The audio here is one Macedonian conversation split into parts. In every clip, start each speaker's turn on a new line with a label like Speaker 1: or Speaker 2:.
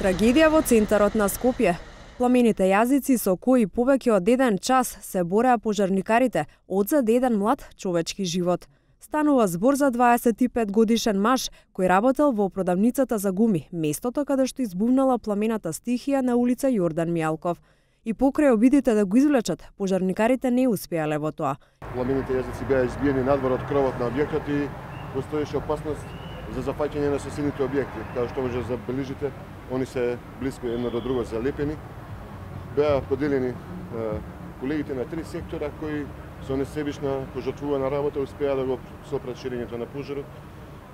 Speaker 1: Трагедија во центарот на Скопје. Пламените јазици со кои повеќе од 1 час се бореа пожарникарите одзеде еден млад човечки живот. Станува збор за 25 годишен маж кој работел во продавницата за гуми, местото каде што избувнала пламената стихија на улица Јордан Мијалков. И покрај обидите да го извлечат, пожарникарите не успеале во тоа.
Speaker 2: Пламените јазици беа избиени надвор од кровот на објектот и постоеше опасност за зафаќање на соседните објекти. Како што може да забележите, они се блиско едно до друго залепени. Беа поделени колегите на 3 сектора кои со несебична пожртвувана работа успеа да го сопрат ширењето на пожарот,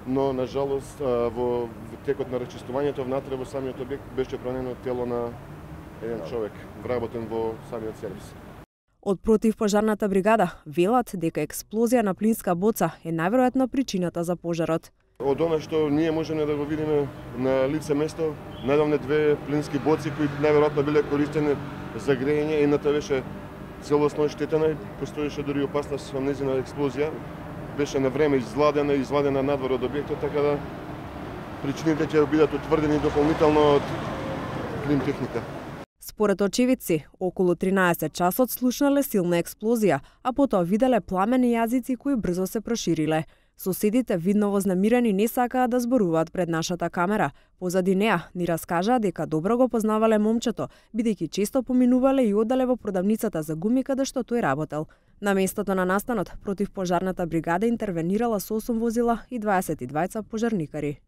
Speaker 2: но на жалост во текот на рачистувањето внатре во самиот објект беше пронено тело на еден човек вработен во самиот сервис.
Speaker 1: Од противпожарната бригада велат дека експлозија на плинска боца е најверојатна причината за пожарот.
Speaker 2: Од она што ние можеме да го видиме на лице место, најдовне 2 плински боци кои најверојатно биле користени за грејење, едната беше целосно оштетена и постоеше дури опасност со нејзина експлозија. Беше на време извадена надвор од објектот, така да причините ќе бидат утврдени дополнително од клим техника.
Speaker 1: Според очевидци, околу 13 часот слушнале силна експлозија, а потоа виделе пламени јазици кои брзо се прошириле. Соседите видно вознемирени не сакаа да зборуваат пред нашата камера. Позади неа ни раскажаа дека добро го познавале момчето, бидејќи често поминувале и одале во продавницата за гуми каде што тој работел. На местото на настанот, противпожарната бригада интервенирала со 8 возила и 22 пожарникари.